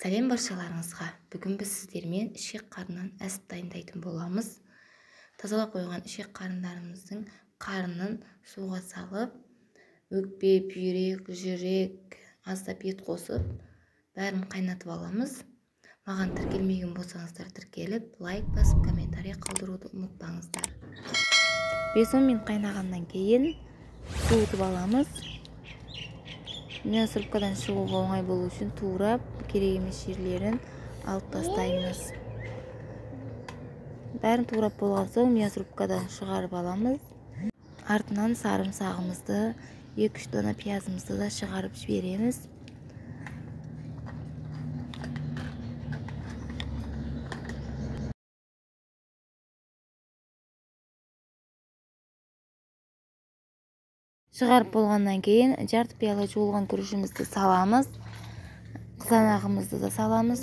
Сәлем баршаларыңызға. Бүгін біз сіздермен ішек қарыннан әсіп дайындайтын боламыз. Тазалап қойған ішек қарындарымыздың қарынын суға салып, өкпе, бүйрек, жүрек, аздап ет қосып, бәрін қайнатып аламыз. Маған тіркелмеген болсаңыздар тіркеліп, лайк басып, комментарий қалдыруды ұмытпаңыздар. 5-10 минут қайнағаннан кейін суытып аламыз. Мясорубкадан шығуға оңай болу үшін турап, керек емес жерлерін алып тастаймыз. Бәрін турап болған соң мясорубкадан шығарып аламыз. Артынан сарымсағымызды, 2-3 дана пиязымызды да шығарып жібереміз. Шығарып болғаннан кейін жарты пиала жуылған күрішімізді саламыз. Қызанағымызды да саламыз.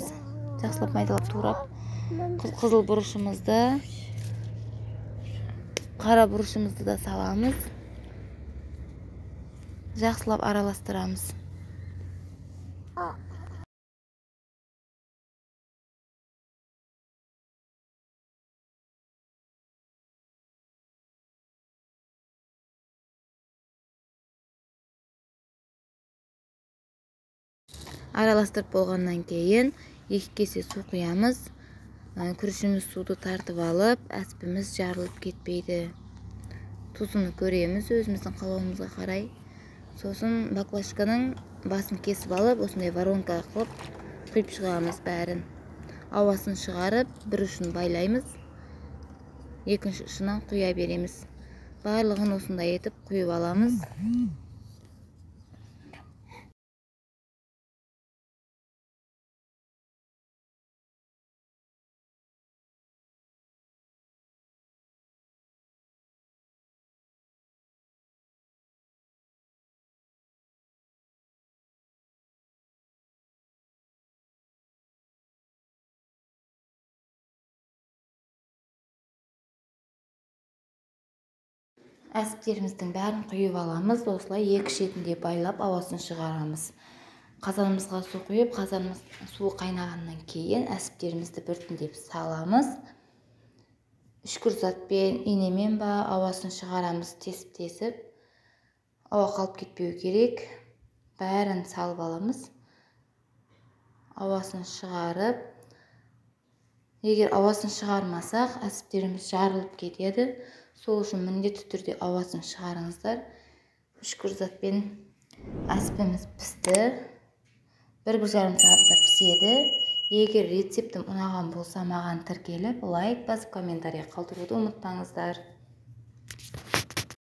Жақсылап майдалап турап. Қызыл бұрышымызды, қара бұрышымызды да саламыз. Жақсылап араластырамыз. Араластырып болғаннан кейін 2 кесе су құямыз. Күрішіміз суды тартып алып, әспіміз жарылып кетпейді. Тұзыны көреміз өзіміздің қалауымызға қарай. Сосын баклажканың басын кесіп алып, осындай воронка қылып құйып шығамыз бәрін. Ауасын шығарып, бір ұшын байлаймыз. Екінші ұшынан құя береміз. Барлығын осындай етіп құйып аламыз. Әсіптеріміздің бәрін құйып аламыз. Осылай 2 шетінде байлап ауасын шығарамыз. Қазанымызға су құйып, қазанымыз суы қайнағаннан кейін әсіптерімізді біртіндеп саламыз. Үшкірзатпен, инемен ба ауасын шығарамыз, тесіп-тесіп. Ауа қалып кетпеу керек. Бәрін салып аламыз. Ауасын шығарып. Егер ауасын шығармасақ, әсіптеріміз жарылып кетеді. Сол үшін міндетті түрде ауасын шығарыңыздар. Үшкірзатпен әсіпіміз пісті. 1-1,5 сағатта піседі. Егер рецептім ұнаған болса, маған тіркеліп, лайк басып, комментарий қалдыруды ұмытпаңыздар.